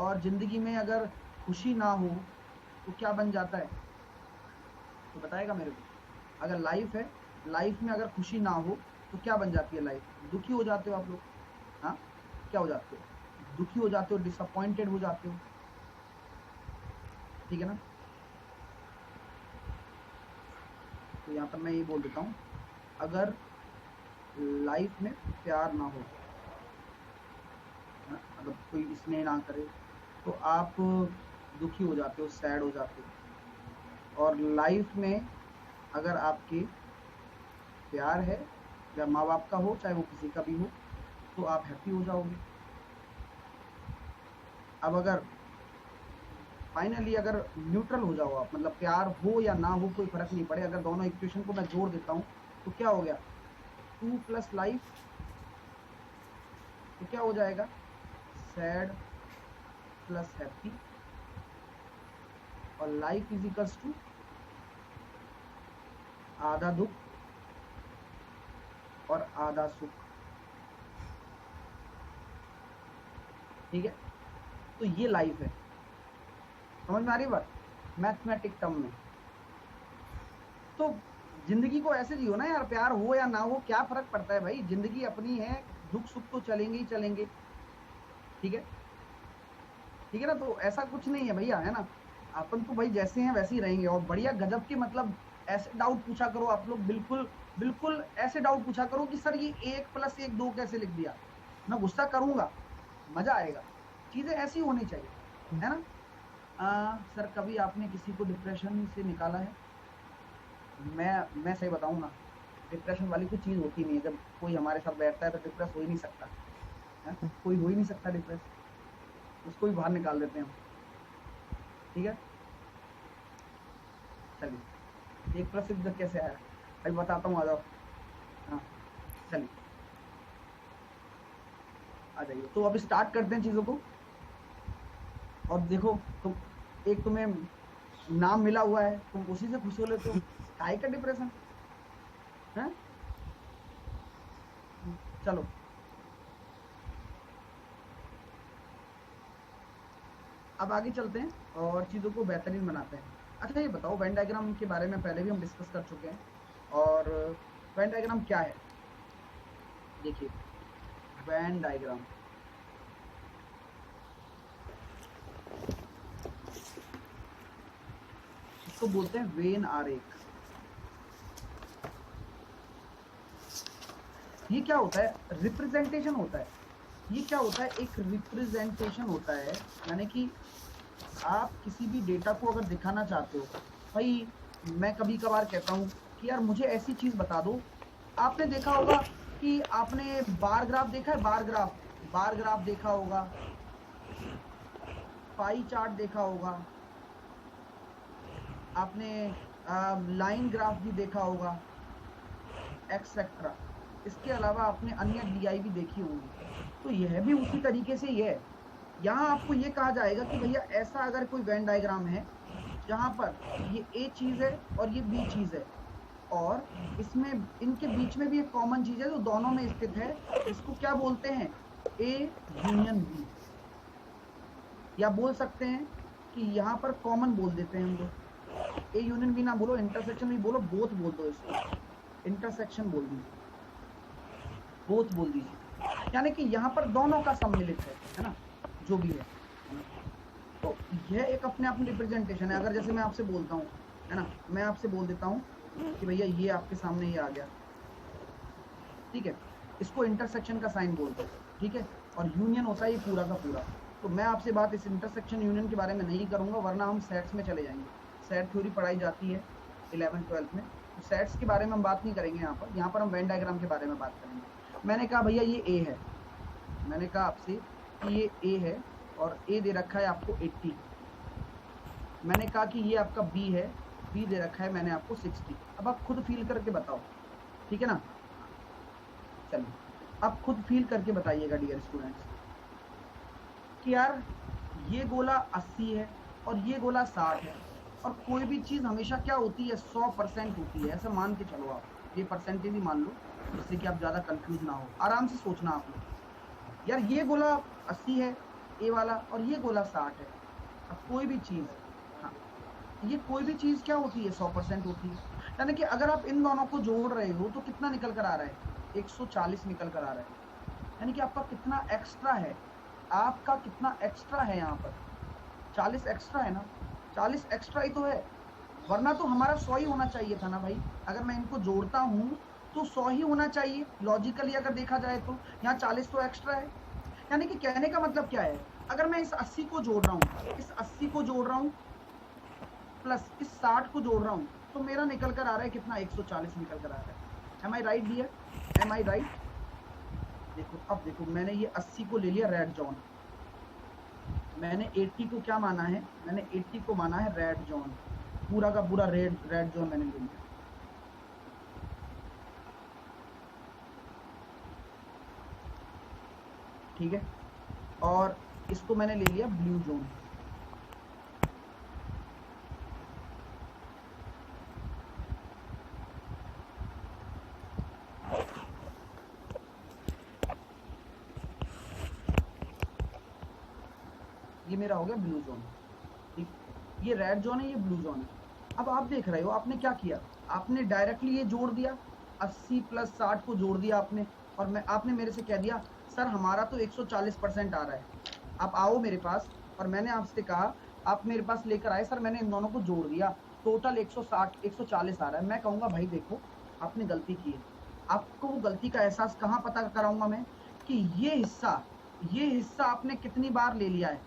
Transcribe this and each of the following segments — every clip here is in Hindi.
और ज़िंदगी में अगर खुशी ना हो तो क्या बन जाता है? तो बताएगा मेरे को। अगर लाइफ है, लाइफ में अगर खुशी ना हो तो क्या बन जाती है लाइफ? दुखी हो जाते हो आप लोग। हाँ, क्या हो जाते हो? दुखी हो जाते हो, डिसअपॉइंटेड हो जाते हो, ठीक है ना? तो यहाँ पर मैं यही बोल देता हूँ, अगर लाइफ में प्यार ना हो, अगर कोई स्नेह ना करे तो आप दुखी हो जाते हो, सैड हो जाते हो। और लाइफ में अगर आपके प्यार है, या माँ बाप का हो चाहे वो किसी का भी हो, तो आप हैप्पी हो जाओगे। अब अगर फाइनली अगर न्यूट्रल हो जाओ आप, मतलब प्यार हो या ना हो कोई फर्क नहीं पड़े, अगर दोनों इक्वेशन को मैं जोड़ देता हूँ तो क्या हो गया? 2 प्लस लाइफ, तो क्या हो जाएगा? सैड प्लस हैप्पी, और लाइफ इज इक्वल्स टू आधा दुख और आधा सुख, ठीक है? तो ये लाइफ है। समझ में आ रही बात? मैथमेटिक टर्म में। तो जिंदगी को ऐसे जियो ना यार, प्यार हो या ना हो क्या फर्क पड़ता है भाई, जिंदगी अपनी है, दुख सुख तो चलेंगे ही चलेंगे, ठीक है? ठीक है ना? तो ऐसा कुछ नहीं है भैया, है ना? अपन तो भाई जैसे हैं वैसे ही रहेंगे। और बढ़िया गजब के मतलब ऐसे डाउट पूछा करो आप लोग, बिल्कुल बिल्कुल ऐसे डाउट पूछा करो कि सर ये 1 + 1 2 कैसे लिख दिया। मैं गुस्सा करूंगा, मजा आएगा, चीजें ऐसी होनी चाहिए, है ना? सर कभी आपने किसी को डिप्रेशन से निकाला है? मैं सही बताऊं ना, डिप्रेशन वाली कोई चीज होती नहीं है। जब कोई हमारे साथ बैठता है तो डिप्रेस हो ही नहीं सकता है, कोई हो ही नहीं सकता डिप्रेस, उसको ही बाहर निकाल देते हैं हम, ठीक है? चलिए 1 + 1 तक कैसे आया भाई बताता हूँ, आ जाओ। हाँ चलिए आ जाइए। तो अब स्टार्ट करते हैं चीजों को। और देखो तुम, एक तुम्हें नाम मिला हुआ है, तुम उसी से खुश हो लेते हो, काहे का डिप्रेशन है? चलो अब आगे चलते हैं और चीज़ों को बेहतरीन बनाते हैं। अच्छा ये बताओ, वेन डायग्राम के बारे में पहले भी हम डिस्कस कर चुके हैं, और वेन डायग्राम क्या है? देखिए वेन डायग्राम इसको बोलते हैं वेन आरेख। ये क्या होता है? रिप्रेजेंटेशन होता है। ये क्या होता है? एक रिप्रेजेंटेशन होता है, यानी कि आप किसी भी डेटा को अगर दिखाना चाहते हो, भाई मैं कभी कभार कहता हूँ कि यार मुझे ऐसी चीज बता दो। आपने देखा होगा कि आपने बार ग्राफ देखा है, बार ग्राफ देखा होगा, पाई चार्ट देखा होगा, आपने लाइन ग्राफ भी देखा होगा, एक्सेट्रा। इसके अलावा आपने अन्य डीआई भी देखी होगी। तो यह भी उसी तरीके से ही है। यहाँ आपको ये कहा जाएगा कि भैया ऐसा अगर कोई वेन डायग्राम है जहाँ पर ये ए चीज है और ये बी चीज है, और इसमें इनके बीच में भी एक कॉमन चीज है जो दोनों में स्थित है, इसको क्या बोलते हैं? A union B. या बोल सकते हैं कि यहाँ पर कॉमन बोल देते हैं हम लोग, ए यूनियन बी ना बोलो, इंटरसेक्शन भी बोलो, बोथ बोल दो इसको, इंटरसेक्शन बोल दीजिए, बोथ बोल दीजिए। यानी कि यहाँ पर दोनों का सम्मिलित है ना, जो भी है ना? तो यह एक अपने आप में रिप्रेजेंटेशन है। अगर जैसे मैं आपसे बोलता हूँ, है ना, मैं आपसे बोल देता हूँ कि भैया ये आपके सामने ये आ गया, ठीक है, इसको इंटरसेक्शन का साइन बोलते हैं, ठीक है? और यूनियन होता है ये पूरा का पूरा। तो मैं आपसे बात इस इंटरसेक्शन यूनियन के बारे में नहीं करूंगा, वरना हम सेट्स में चले जाएंगे। सेट थ्योरी पढ़ाई जाती है 11th-12th में, तो सेट्स के बारे में हम बात नहीं करेंगे यहाँ पर हम वेन डायग्राम के बारे में बात करेंगे। मैंने कहा भैया ये ए है, मैंने कहा आपसे कि ये ए है और ए दे रखा है आपको 80। मैंने कहा कि ये आपका बी है, बी दे रखा है मैंने आपको 60। अब आप खुद फील करके बताओ, ठीक है ना? चलिए अब खुद फील करके बताइएगा डियर स्टूडेंट्स कि यार ये गोला 80 है और ये गोला 60 है, और कोई भी चीज हमेशा क्या होती है? 100% होती है। ऐसा मान के चलो, आप ये परसेंटेज ही मान लो, जिससे कि आप ज्यादा कंफ्यूज ना हो। आराम से सोचना आप लोग, यार ये गोला 80 है, ए वाला और ये गोला 60 है। अब कोई भी चीज, हाँ, ये कोई भी चीज क्या होती है, 100% होती है। यानी कि अगर आप इन दोनों को जोड़ रहे हो तो कितना निकल कर आ रहा है, 140 निकल कर आ रहा है। यानी कि आपका कितना एक्स्ट्रा है, आपका कितना एक्स्ट्रा है, यहाँ पर 40 एक्स्ट्रा है ना, 40 एक्स्ट्रा ही तो है, वरना तो हमारा 100 ही होना चाहिए था ना भाई। अगर मैं इनको जोड़ता हूँ तो 100 ही होना चाहिए लॉजिकली अगर देखा जाए तो, यहाँ 40 तो एक्स्ट्रा है। यानी कि कहने का मतलब क्या है, अगर मैं इस 80 को जोड़ रहा हूँ, इस 80 को जोड़ रहा हूँ प्लस इस 60 को जोड़ रहा हूँ, तो मेरा निकल कर आ रहा है कितना, 140 निकल कर आ रहा है। एम आई राइट डियर, एम आई राइट? देखो अब देखो, मैंने ये 80 को ले लिया रेड जोन, मैंने 80 को क्या माना है, मैंने 80 को माना है रेड जोन, पूरा का पूरा रेड जोन मैंने ले लिया। ठीक है, और इसको मैंने ले लिया ब्लू जोन। ये मेरा हो गया ब्लू जोन। ठीक, ये रेड जोन है, ये ब्लू जोन है। अब आप देख रहे हो आपने क्या किया, आपने डायरेक्टली ये जोड़ दिया, 80 प्लस 60 को जोड़ दिया आपने, और आपने मेरे से कह दिया सर हमारा तो 140% आ रहा है, आप आओ मेरे पास। और मैंने आपसे कहा, आप मेरे पास लेकर आए, सर मैंने इन दोनों को जोड़ दिया, टोटल 140 आ रहा है। मैं कहूँगा भाई देखो आपने गलती की है। आपको वो गलती का एहसास कहाँ पता कराऊंगा मैं, कि ये हिस्सा आपने कितनी बार ले लिया है।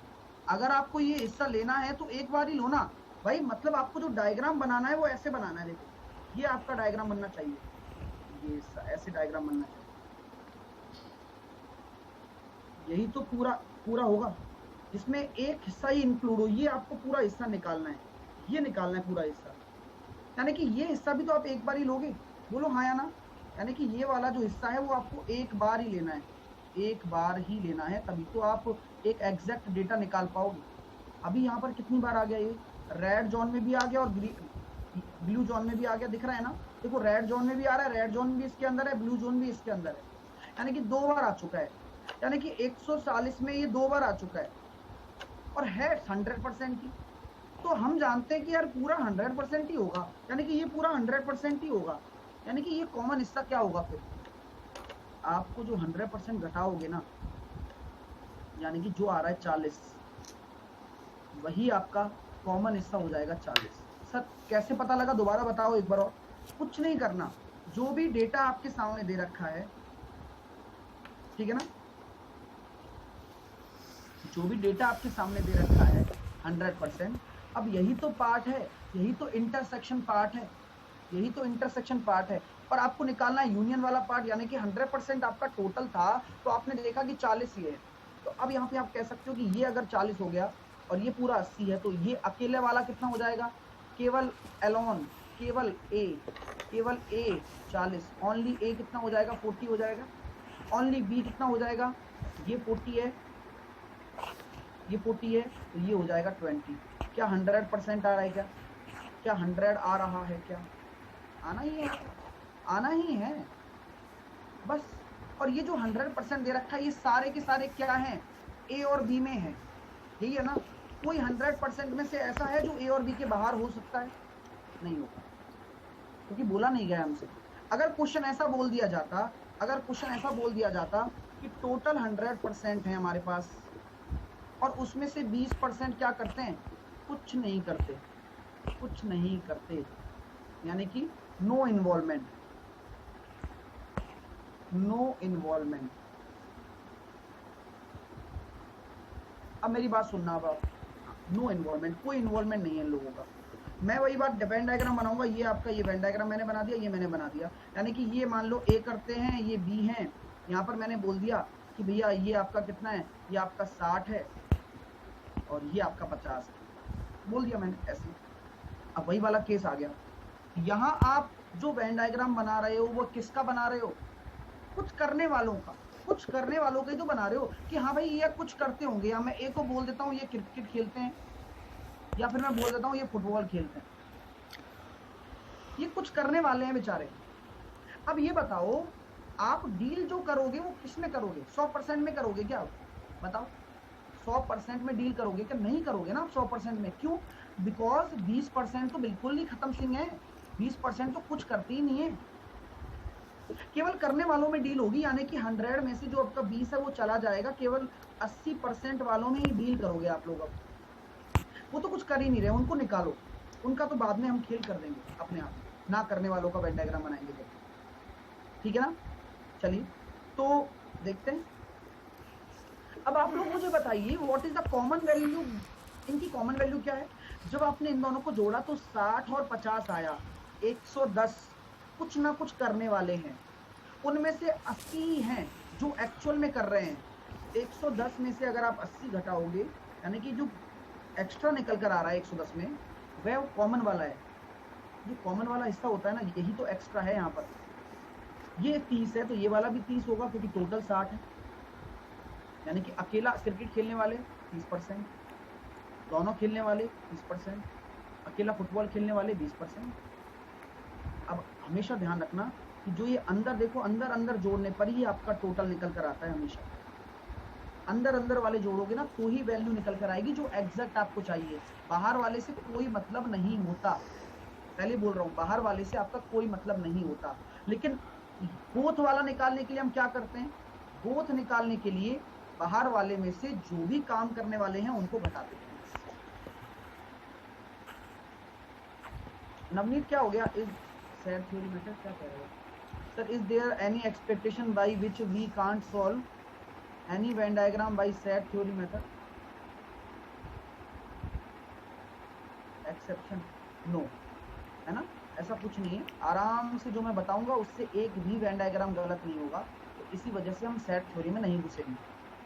अगर आपको ये हिस्सा लेना है तो एक बार ही लो ना भाई, मतलब आपको जो डायग्राम बनाना है वो ऐसे बनाना है। देखो ये आपका डायग्राम बनना चाहिए, ये हिस्सा ऐसे डायग्राम बनना चाहिए, यही तो पूरा होगा, जिसमें एक हिस्सा ही इंक्लूड हो। ये आपको पूरा हिस्सा निकालना है, ये निकालना है पूरा हिस्सा। यानी कि ये हिस्सा भी तो आप एक बार ही लोगे, बोलो हाँ या ना। यानी कि ये वाला जो हिस्सा है वो आपको एक बार ही लेना है, एक बार ही लेना है, तभी तो आप एक एग्जैक्ट डेटा निकाल पाओगे। अभी यहाँ पर कितनी बार आ गया, ये रेड जोन में भी आ गया और ब्लू जोन में भी आ गया, दिख रहा है ना। देखो रेड जोन में भी आ रहा है, रेड जोन भी इसके अंदर है, ब्लू जोन भी इसके अंदर है, यानी कि 2 बार आ चुका है। यानी कि 140 में ये 2 बार आ चुका है, और है 100% ही। तो हम जानते हैं कि यार पूरा 100% ही होगा, यानी कि ये पूरा 100% ही होगा। यानी कि ये कॉमन हिस्सा क्या होगा, फिर आपको जो 100% घटाओगे ना, यानी कि जो आ रहा है 40, वही आपका कॉमन हिस्सा हो जाएगा 40। सर कैसे पता लगा, दोबारा बताओ एक बार और। कुछ नहीं करना, जो भी डेटा आपके सामने दे रखा है, ठीक है ना, जो भी डेटा आपके सामने दे रखा है 100%, अब यही तो पार्ट है, यही तो इंटरसेक्शन पार्ट है, यही तो इंटरसेक्शन पार्ट है। और आपको निकालना है यूनियन वाला पार्ट, यानी कि 100% आपका टोटल था, तो आपने देखा कि 40 ही है। तो अब यहाँ पे आप कह सकते हो कि ये अगर 40 हो गया और ये पूरा 80 है, तो ये अकेले वाला कितना हो जाएगा, केवल एलोन, केवल ए 40, ओनली ए कितना हो जाएगा, 40 हो जाएगा। ओनली बी कितना हो जाएगा, ये 40 है, ये 40 है, तो ये हो जाएगा 20। क्या 100% आ रहा है, क्या 100 आ रहा है, क्या आना ही है, आना ही है बस। और ये जो 100% दे रखा है, ये सारे के सारे क्या हैं, ए और बी में है, यही है ना। कोई 100% में से ऐसा है जो ए और बी के बाहर हो सकता है, नहीं होगा, क्योंकि बोला नहीं गया हमसे। अगर क्वेश्चन ऐसा बोल दिया जाता, अगर क्वेश्चन ऐसा बोल दिया जाता कि टोटल 100% है हमारे पास, और उसमें से 20% क्या करते हैं, कुछ नहीं करते, कुछ नहीं करते, यानी कि नो इन्वॉल्वमेंट, नो इन्वॉल्वमेंट। अब मेरी बात सुनना, अब आप, नो इन्वॉल्वमेंट, कोई इन्वॉल्वमेंट नहीं है इन लोगों का। मैं वही बात वेन डायग्राम बनाऊंगा, ये आपका ये वेन डायग्राम मैंने बना दिया, ये मैंने बना दिया, यानी कि ये मान लो ए करते हैं, ये बी है, यहाँ पर मैंने बोल दिया कि भैया ये आपका कितना है, ये आपका 60 है और ये आपका 50 है, बोल दिया मैंने ऐसे। अब वही वाला केस आ गया, यहाँ आप जो वेन डायग्राम बना रहे हो वो किसका बना रहे हो, कुछ करने वालों का, कुछ करने वालों के तो बना रहे हो कि हाँ भाई ये कुछ करते होंगे। या मैं ए को बोल देता हूँ ये क्रिकेट खेलते हैं, या फिर मैं बोल देता हूँ ये फुटबॉल खेलते हैं, ये कुछ करने वाले हैं बेचारे। अब ये बताओ, आप डील जो करोगे वो किस में करोगे, 100% में करोगे क्या, बताओ 100% में डील करोगे क्या? नहीं करोगे ना आप 100% में। क्यों? बिकॉज 20% तो बिल्कुल नहीं खत्म सिंह है, 20% तो कुछ करते ही नहीं है, केवल करने वालों में डील होगी, यानी कि 100 में से जो आपका 20 है वो चला जाएगा, केवल 80% वालों में ही डील करोगे आप लोग। अब वो तो कुछ कर ही नहीं रहे, उनको निकालो, उनका तो बाद में हम खेल कर देंगे अपने आप, ना करने वालों का वेन डायग्राम बनाएंगे जब। ठीक है ना? चलिए तो देखते हैं। अब आप लोग मुझे बताइए what is the common value, इनकी कॉमन वैल्यू क्या है? जब आपने इन दोनों को जोड़ा तो 60 और 50 आया, 110 कुछ ना कुछ करने वाले हैं, उनमें से 80 हैं जो एक्चुअल में कर रहे हैं। 110 में से अगर आप 80 घटाओगे, यानी कि जो एक्स्ट्रा निकल कर आ रहा है 110 में, वह कॉमन वाला है। जो कॉमन वाला हिस्सा होता है ना, यही तो एक्स्ट्रा है यहाँ पर। ये 30 है तो ये वाला भी 30 होगा, क्योंकि टोटल 60 है। यानी कि अकेला क्रिकेट खेलने वाले 30%, दोनों खेलने वाले 30%, अकेला फुटबॉल खेलने वाले 20%। अब हमेशा ध्यान रखना कि जो ये अंदर देखो, अंदर अंदर जोड़ने पर ही आपका टोटल निकल कर आता है। हमेशा अंदर अंदर वाले जोड़ोगे ना तो ही वैल्यू निकल कर आएगी जो एग्जैक्ट आपको चाहिए। बाहर वाले से कोई मतलब नहीं होता, पहले बोल रहा हूं, बाहर वाले से आपका कोई मतलब नहीं होता। लेकिन बोथ वाला निकालने के लिए हम क्या करते हैं? बोथ निकालने के लिए बाहर वाले में से जो भी काम करने वाले हैं उनको घटा देते हैं। नवनीत क्या हो गया? इज सेट थ्योरी मेथड क्या कह रहे हो sir? Is there any expectation by which we can't solve any Venn diagram by set theory method? Exception? No, है ना? ऐसा कुछ नहीं है, आराम से जो मैं बताऊंगा उससे एक भी वेन डायग्राम गलत नहीं होगा। तो इसी वजह से हम सेट थ्योरी में नहीं घुसेंगे।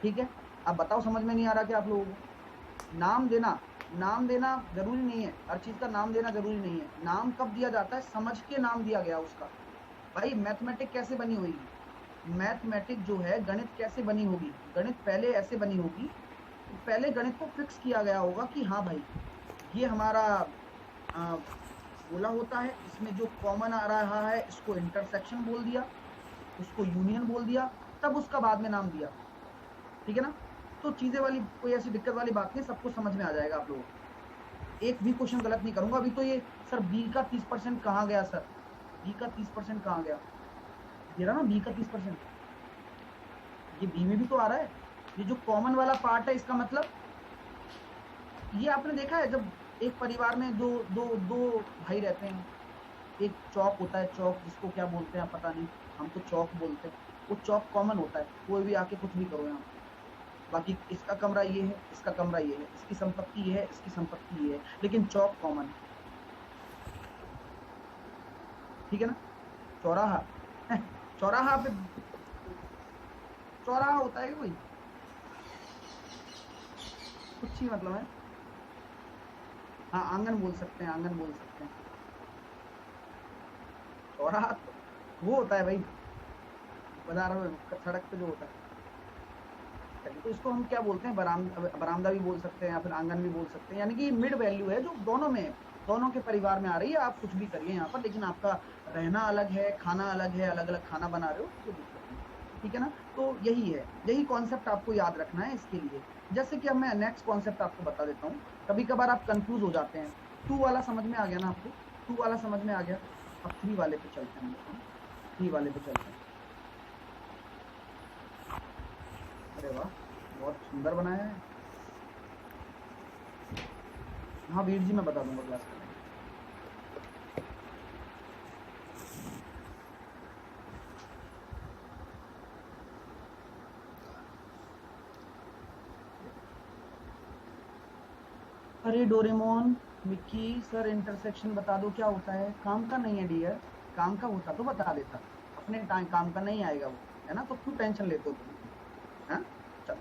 ठीक है? अब बताओ, समझ में नहीं आ रहा क्या आप लोगों को? नाम देना, नाम देना जरूरी नहीं है, हर चीज का नाम देना जरूरी नहीं है। नाम कब दिया जाता है? समझ के नाम दिया गया उसका। भाई मैथमेटिक कैसे बनी हुई? मैथमेटिक जो है, गणित कैसे बनी होगी? गणित पहले ऐसे बनी होगी, पहले गणित को फिक्स किया गया होगा कि हाँ भाई ये हमारा गोला होता है, इसमें जो कॉमन आ रहा है इसको इंटरसेक्शन बोल दिया, उसको यूनियन बोल दिया, तब उसका बाद में नाम दिया। ठीक है ना? तो चीजें वाली कोई ऐसी दिक्कत वाली बात नहीं, सब कुछ समझ में आ जाएगा आप लोगों को। एक भी क्वेश्चन गलत नहीं करूंगा। अभी तो ये सर बी का 30% कहाँ गया सर? बी का 30% कहाँ गया? दे रहा ना बी का 30%, ये बी में भी तो आ रहा है। ये जो कॉमन वाला पार्ट है, इसका मतलब ये आपने देखा है जब एक परिवार में दो दो दो भाई रहते हैं, एक चौक होता है, चौक जिसको क्या बोलते हैं पता नहीं, हम तो चौक बोलते हैं। वो चौक कॉमन होता है, कोई भी आके कुछ भी करो यहाँ, बाकी इसका कमरा ये है, इसका कमरा ये है, इसकी संपत्ति ये है, इसकी संपत्ति ये है, लेकिन चौक कॉमन है। ठीक है ना? चौराहा चौराहा पे चौराहा होता है कोई कुछ ही मतलब है। हाँ, आंगन बोल सकते हैं, आंगन बोल सकते हैं। चौराहा तो वो होता है भाई बाजार में, सड़क पे जो होता है। चलिए, तो इसको हम क्या बोलते हैं? बरामदा भी बोल सकते हैं, या फिर आंगन भी बोल सकते हैं। यानी कि मिड वैल्यू है जो दोनों में, दोनों के परिवार में आ रही है। आप कुछ भी करिए यहाँ पर, लेकिन आपका रहना अलग है, खाना अलग है, अलग अलग खाना बना रहे हो, कोई दिक्कत नहीं। ठीक है ना? तो यही है, यही कॉन्सेप्ट आपको याद रखना है इसके लिए। जैसे कि अब मैं नेक्स्ट कॉन्सेप्ट आपको बता देता हूँ। कभी कभार आप कंफ्यूज हो जाते हैं। 2 वाला समझ में आ गया ना आपको? 2 वाला समझ में आ गया। अब 3 वाले पे चलते हैं, 3 वाले पे चलते हैं। अरे वाह, बहुत सुंदर बनाया है। हाँ वीर जी, मैं बता दूंगा क्लास में। अरे डोरेमोन, मिक्की सर, इंटरसेक्शन बता दो क्या होता है? काम का नहीं है डियर, काम का होता तो बता देता, अपने टाइम काम का नहीं आएगा वो, है ना? तो क्यों टेंशन लेते हो तुम? हाँ, चलो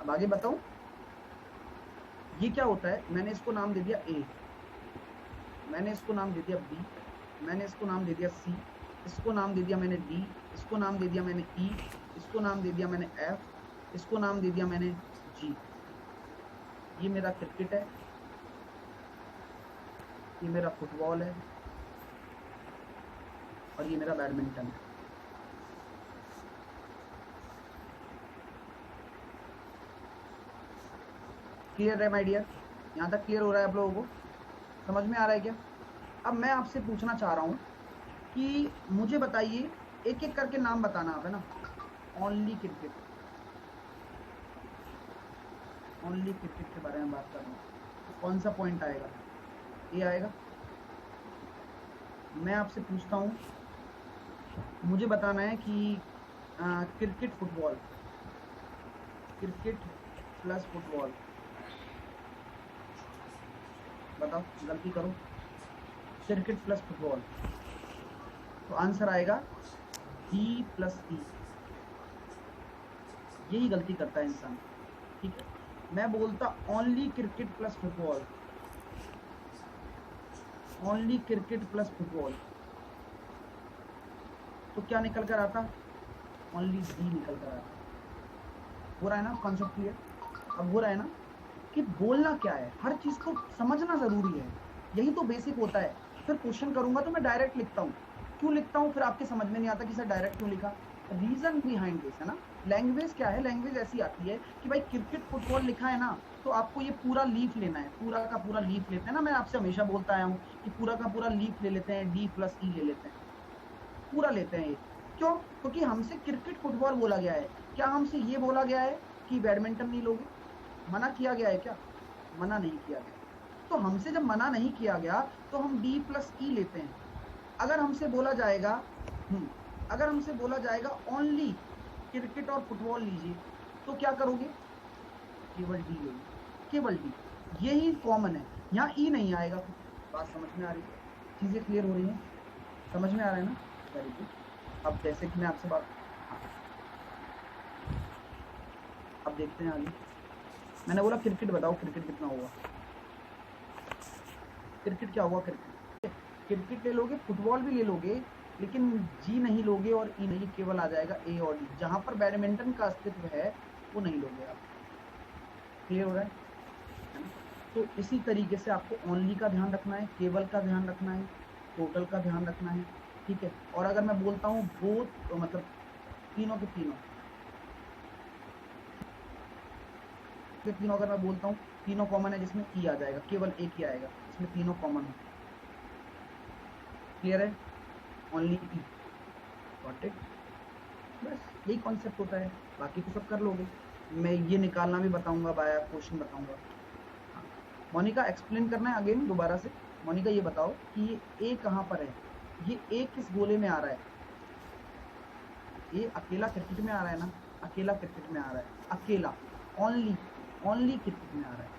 अब आगे बताऊं। ये क्या होता है? मैंने इसको नाम दे दिया ए, मैंने इसको नाम दे दिया बी, मैंने इसको नाम दे दिया सी, इसको नाम दे दिया मैंने डी, इसको नाम दे दिया मैंने ई, इसको नाम दे दिया मैंने एफ, इसको नाम दे दिया मैंने जी। ये मेरा क्रिकेट है, ये मेरा फुटबॉल है, और ये मेरा बैडमिंटन है। क्लियर है माय डियर? यहाँ तक क्लियर हो रहा है आप लोगों को? समझ में आ रहा है क्या? अब मैं आपसे पूछना चाह रहा हूँ कि मुझे बताइए, एक एक करके नाम बताना आप, है ना। ओनली क्रिकेट, ओनली क्रिकेट के बारे में बात कर रहा हूँ, तो कौन सा पॉइंट आएगा? ये आएगा। मैं आपसे पूछता हूँ, मुझे बताना है कि cricket football, cricket plus football, बताओ, गलती करो। क्रिकेट प्लस फुटबॉल, तो आंसर आएगा डी प्लस ई। यही गलती करता है इंसान, ठीक है। मैं बोलता only cricket plus football, only cricket plus football, तो क्या निकल कर आता? ओनली डी निकल कर आता। हो रहा है ना कॉन्सेप्ट क्लियर? अब हो रहा है ना कि बोलना क्या है, हर चीज को समझना जरूरी है, यही तो बेसिक होता है। फिर क्वेश्चन करूंगा तो मैं डायरेक्ट लिखता हूँ, क्यों लिखता हूँ फिर आपके समझ में नहीं आता कि सर डायरेक्ट क्यों लिखा। रीजन बिहाइंड दिस, है ना। लैंग्वेज क्या है, लैंग्वेज ऐसी आती है कि भाई क्रिकेट फुटबॉल लिखा है ना, तो आपको ये पूरा लीफ लेना है, पूरा का पूरा लीफ लेते हैं ना। मैं आपसे हमेशा बोलता आया हूँ कि पूरा का पूरा लीफ ले लेते हैं, डी प्लस ई ले लेते हैं, पूरा लेते हैं ये। क्यों? क्योंकि हमसे क्रिकेट फुटबॉल बोला गया है। क्या हमसे ये बोला गया है कि बैडमिंटन नहीं लोगे? मना किया गया है क्या? मना नहीं किया गया। तो हमसे जब मना नहीं किया गया तो हम डी प्लस ई लेते हैं। अगर हमसे बोला जाएगा अगर हमसे बोला जाएगा ओनली क्रिकेट और फुटबॉल लीजिए, तो क्या करोगे? केवल डी लोगे, केवल डी। यही कॉमन है, यहाँ ई नहीं आएगा। बात समझ में आ रही है? चीजें क्लियर हो रही हैं? समझ में आ रहा है ना? Very good. अब जैसे कि मैं आपसे बात, अब देखते हैं आगे। मैंने बोला क्रिकेट बताओ, क्रिकेट कितना होगा? क्रिकेट क्या होगा? क्रिकेट ले लोगे, फुटबॉल भी ले लोगे, लेकिन जी नहीं लोगे और ई नहीं, केवल आ जाएगा ए और डी। जहां पर बैडमिंटन का अस्तित्व है वो नहीं लोगे आप। क्लियर हो रहा है? तो इसी तरीके से आपको ओनली का ध्यान रखना है, केवल का ध्यान रखना है, टोटल का ध्यान रखना है, ठीक है। और अगर मैं बोलता हूँ बोथ, तो मतलब तीनों के तीनों अगर मैं बोलता हूँ तीनों कॉमन है, जिसमें ई आ जाएगा, केवल एक ही आएगा इसमें तीनों कॉमन है। क्लियर है? Only E, got it. बस यही कॉन्सेप्ट होता है, बाकी तो सब कर लोगे। मैं ये निकालना भी बताऊंगा, बाया क्वेश्चन बताऊंगा। मोनिका एक्सप्लेन करना है अगेन दोबारा से। मोनिका ये बताओ कि ये ए कहाँ पर है? ये ए किस गोले में आ रहा है? ये अकेला क्रिकेट में आ रहा है ना, अकेला क्रिकेट में आ रहा है, अकेला, ओनली, ओनली क्रिकेट में आ रहा है।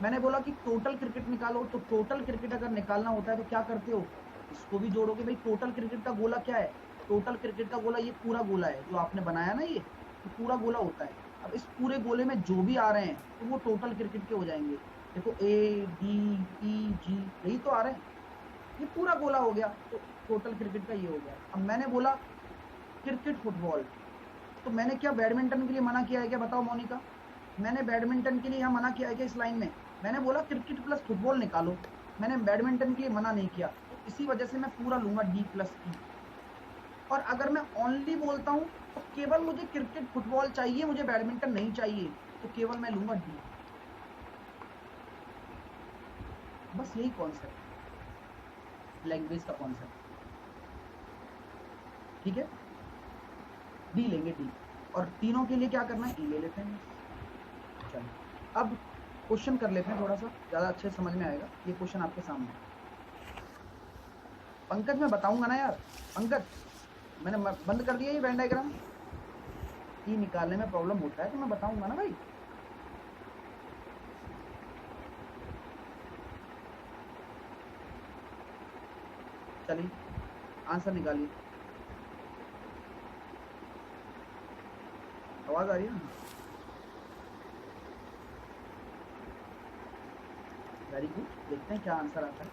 मैंने बोला कि टोटल क्रिकेट निकालो, तो टोटल क्रिकेट अगर निकालना होता है तो क्या करते हो? इसको भी जोड़ोगे। भाई टोटल क्रिकेट का गोला क्या है? टोटल क्रिकेट का गोला ये पूरा गोला है जो आपने बनाया ना, ये तो पूरा गोला होता है। अब इस पूरे गोले में जो भी आ रहे हैं तो वो टोटल क्रिकेट के हो जाएंगे। देखो ए डी ई जी, यही तो आ रहे हैं, ये पूरा गोला हो गया, तो टोटल क्रिकेट का ये हो गया। अब मैंने बोला क्रिकेट फुटबॉल, तो मैंने क्या बैडमिंटन के लिए मना किया है क्या? बताओ मोनिका, मैंने बैडमिंटन के लिए यहाँ मना किया है क्या? इस लाइन में मैंने बोला क्रिकेट प्लस फुटबॉल निकालो, मैंने बैडमिंटन के लिए मना नहीं किया, तो इसी वजह से मैं पूरा लूंगा डी प्लस ई। और अगर मैं ओनली बोलता हूँ तो केवल मुझे क्रिकेट फुटबॉल चाहिए, मुझे बैडमिंटन नहीं चाहिए, तो केवल मैं लूंगा डी। बस यही कॉन्सेप्ट, लैंग्वेज का कॉन्सेप्ट, ठीक है। डी लेंगे, डी, और तीनों के लिए क्या करना है? ई ले लेते हैं। चलो अब क्वेश्चन कर लेते हैं, थोड़ा सा ज़्यादा अच्छे समझ में आएगा। ये क्वेश्चन आपके सामने है। पंकज मैं बताऊंगा ना यार, पंकज मैंने बंद कर दिया ये वेन डायग्राम। ई निकालने में प्रॉब्लम होता है तो मैं बताऊंगा ना भाई। चलिए आंसर निकालिए, आवाज आ रही है ना? वेरी गुड, देखते हैं क्या आंसर आता है।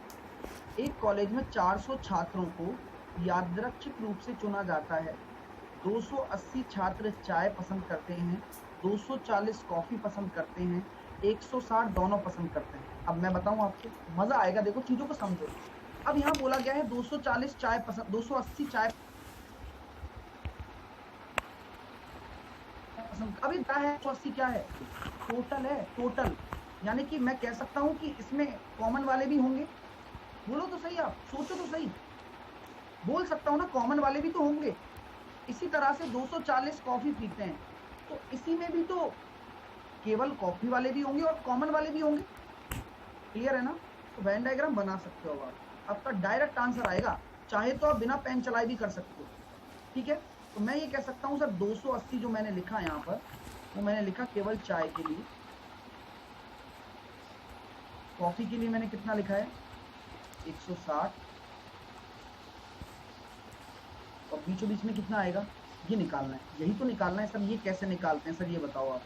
एक कॉलेज में 400 छात्रों को यादृच्छिक रूप से चुना जाता है। 280 छात्र चाय पसंद करते हैं, 240 कॉफी पसंद करते हैं, 160 दोनों पसंद करते हैं। अब मैं बताऊं आपको, मजा आएगा, देखो चीजों को समझो। अब यहाँ बोला गया है 240 चाय पसंद, 280 चाय पसंद, अभी क्या है 180 क्या है, टोटल है, टोटल। यानी कि मैं कह सकता हूं कि इसमें कॉमन वाले भी होंगे। बोलो तो सही, आप सोचो तो सही, बोल सकता हूं ना, कॉमन वाले भी तो होंगे। इसी तरह से 240 कॉफी पीते हैं, तो इसी में भी तो केवल कॉफी वाले भी होंगे और कॉमन वाले भी होंगे। क्लियर है ना? तो वेन डायग्राम बना सकते हो आप, आपका डायरेक्ट आंसर आएगा। चाहे तो आप बिना पेन चलाए भी कर सकते हो। ठीक है, तो मैं ये कह सकता हूं सर 280 जो मैंने लिखा यहाँ पर, वो मैंने लिखा केवल चाय के लिए। कॉफी के लिए मैंने कितना लिखा है, 160, और बीचों बीच में कितना आएगा, ये निकालना है, यही तो निकालना है सर। ये कैसे निकालते हैं सर, ये बताओ आप।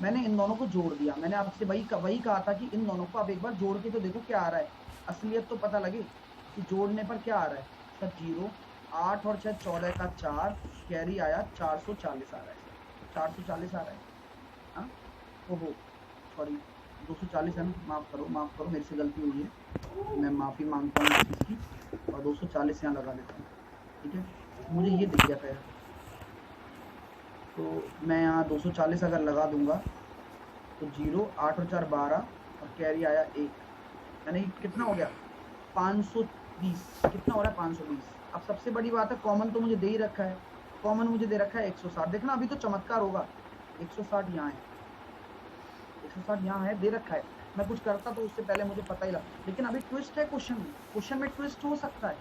मैंने इन दोनों को जोड़ दिया, मैंने आपसे वही कहा था कि इन दोनों को आप एक बार जोड़ के तो देखो क्या आ रहा है, असलियत तो पता लगे कि जोड़ने पर क्या आ रहा है। सर 0, 8 और 6 14 का 4, कैरी आया 440 आ रहा है, 440 आ रहा है। हाँ, ओहो सॉरी, 240 है ना, माफ़ करो मेरे से गलती हुई है, मैं माफ़ी मांगता हूँ इस चीज़ की, और 240 यहाँ लगा देता हूँ। ठीक है, मुझे ये दिख गया था यार, तो मैं यहाँ 240 अगर लगा दूंगा तो 0, 8 और 4 12, और कैरी आया 1, यानी कितना हो गया 520। कितना हो रहा है 520। अब सबसे बड़ी बात है, कॉमन तो मुझे दे ही रखा है, कॉमन मुझे दे रखा है 160। देखना अभी तो चमत्कार होगा, 160 यहाँ है, 160 यहाँ है, दे रखा है। मैं कुछ करता तो उससे पहले मुझे पता ही लगा, लेकिन अभी ट्विस्ट है क्वेश्चन में ट्विस्ट हो सकता है।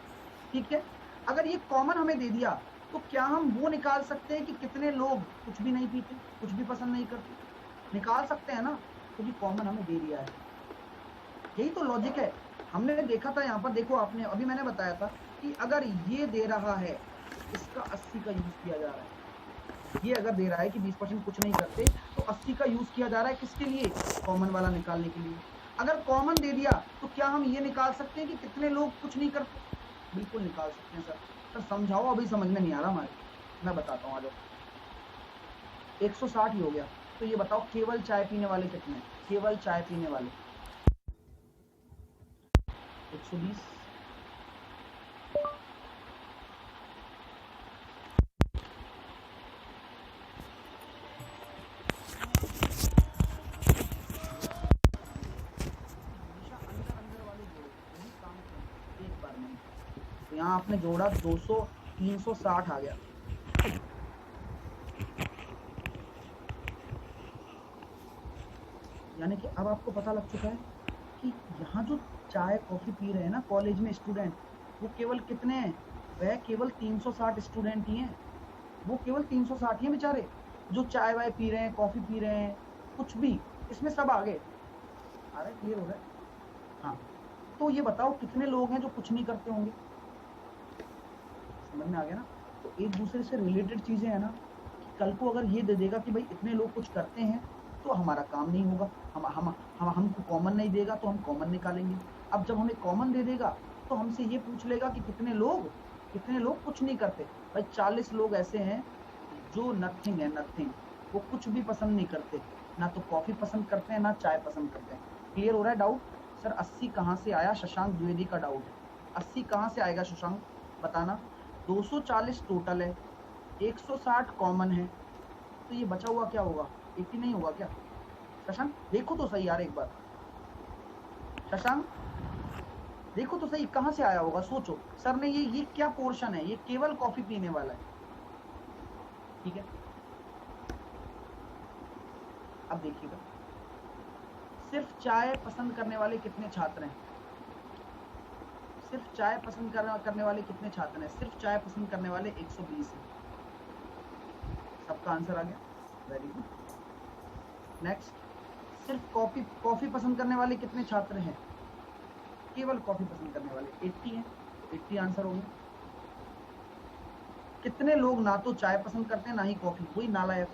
ठीक है, अगर ये कॉमन हमें दे दिया तो क्या हम वो निकाल सकते हैं कि कितने लोग कुछ भी नहीं पीते, कुछ भी पसंद नहीं करते? निकाल सकते हैं ना, क्योंकि कॉमन हमें दे दिया है। यही तो लॉजिक है। हमने देखा था यहाँ पर, देखो आपने अभी मैंने बताया था कि अगर ये दे रहा है तो इसका 80 का यूज किया जा रहा है। ये अगर दे रहा है कि 20% कुछ नहीं करते, तो 80 का यूज किया जा रहा है किसके लिए, कॉमन वाला निकालने के लिए। अगर कॉमन दे दिया तो क्या हम ये निकाल सकते हैं कि कितने लोग कुछ नहीं करते? बिल्कुल निकाल सकते हैं सर समझाओ, अभी समझ में नहीं आ रहा हमारे, मैं बताता हूँ, आ जाओ। 160 ही हो गया, तो ये बताओ केवल चाय पीने वाले कितने, केवल चाय पीने वाले 120, एक बार में, तो यहाँ आपने जोड़ा 200, 360 आ गया। यानी कि अब आपको पता लग चुका है कि यहाँ जो चाय कॉफ़ी पी रहे हैं ना कॉलेज में स्टूडेंट, वो केवल कितने हैं, वह केवल 360 स्टूडेंट ही हैं। वो केवल 360 ही हैं बेचारे, जो चाय वाय पी रहे हैं, कॉफ़ी पी रहे हैं, कुछ भी, इसमें सब आ गए। आ रहा है, क्लियर हो रहा है? हाँ, तो ये बताओ कितने लोग हैं जो कुछ नहीं करते होंगे? समझ में आ गया ना? तो एक दूसरे से रिलेटेड चीज़ें हैं ना, कि कल को अगर ये दे देगा कि भाई इतने लोग कुछ करते हैं तो हमारा काम नहीं होगा, हमको कॉमन नहीं देगा तो हम कॉमन निकालेंगे। अब जब हमें कॉमन दे देगा तो हमसे ये पूछ लेगा कि कितने लोग कुछ नहीं करते। भाई 40 लोग ऐसे हैं जो नथिंग है, नथिंग, वो कुछ भी पसंद नहीं करते, ना तो कॉफ़ी पसंद करते हैं ना चाय पसंद करते हैं। क्लियर हो रहा है डाउट? सर 80 कहाँ से आया, शशांक द्विवेदी का डाउट है। 80 कहाँ से आएगा शशांक, बताना। 240 टोटल है, 160 कॉमन है, तो ये बचा हुआ क्या होगा, 80 नहीं होगा क्या? शशांक देखो तो सही यार एक बार, शशांक देखो तो सही कहाँ से आया होगा, सोचो। सर ने ये क्या पोर्शन है, ये केवल कॉफी पीने वाला है। ठीक है, अब देखिएगा, सिर्फ चाय पसंद करने वाले कितने छात्र हैं, सिर्फ चाय पसंद करने वाले कितने छात्र हैं? सिर्फ चाय पसंद करने वाले 120 हैं। सबका आंसर आ गया, वेरी गुड। नेक्स्ट, सिर्फ कॉफी पसंद करने वाले कितने छात्र हैं? केवल कॉफी पसंद करने वाले 80 हैं, 80 आंसर हो गया। कितने लोग ना तो चाय पसंद करते हैं ना ही कॉफी, वही नालायक,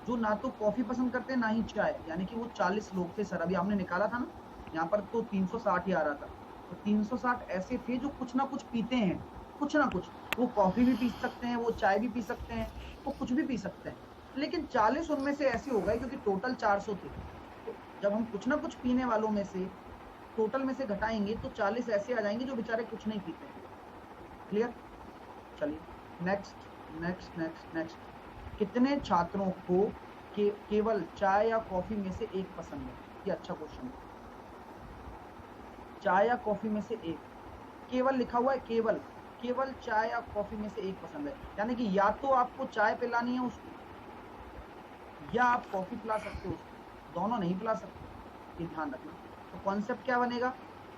जो ना तो कॉफी पसंद करते हैं ना ही चाय, यानी कि वो 40 लोग थे सर, अभी हमने निकाला था ना, यहाँ पर तो 360 ही आ रहा था, तो 360 ऐसे थे जो कुछ ना कुछ पीते हैं, कुछ ना कुछ, वो कॉफी भी पी सकते हैं, वो चाय भी पी सकते हैं, वो कुछ भी पी सकते हैं, लेकिन 40 उनमें से ऐसे हो गए क्योंकि टोटल 400 थे, तो जब हम कुछ ना कुछ पीने वालों में से टोटल में से घटाएंगे तो 40 ऐसे आ जाएंगे जो बेचारे कुछ नहीं पीते हैं। क्लियर? चलिए नेक्स्ट नेक्स्ट नेक्स्ट नेक्स्ट, कितने छात्रों को केवल चाय या कॉफी में से एक पसंद है? ये अच्छा क्वेश्चन है। चाय या कॉफी में से एक, केवल लिखा हुआ है, केवल चाय या कॉफी में से एक पसंद है, यानी कि या तो आपको चाय पिलानी है उसको या आप कॉफी पिला सकते हो उसको, दोनों नहीं पिला सकते, ये ध्यान रखना। तो कॉन्सेप्ट क्या बनेगा,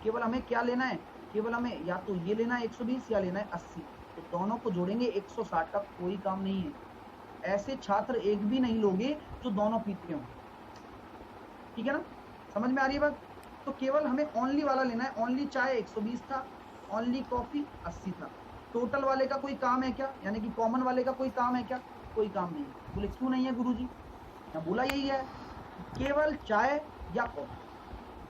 केवल हमें क्या लेना है, केवल हमें या तो ये लेना है 120 या लेना है 80, तो दोनों को जोड़ेंगे 160 का कोई काम नहीं है। ऐसे छात्र एक भी नहीं लोगे जो दोनों पीते हो, ठीक है ना, समझ में आ रही है बात। तो केवल हमें ओनली वाला लेना है, ओनली चाय 120 था, ओनली कॉफी 80 था। टोटल वाले का कोई काम है क्या, यानी कि कॉमन वाले का कोई काम है क्या, कोई काम नहीं है। बोले क्यों नहीं है गुरुजी, मैं बोला यही है, केवल चाय या कॉफी,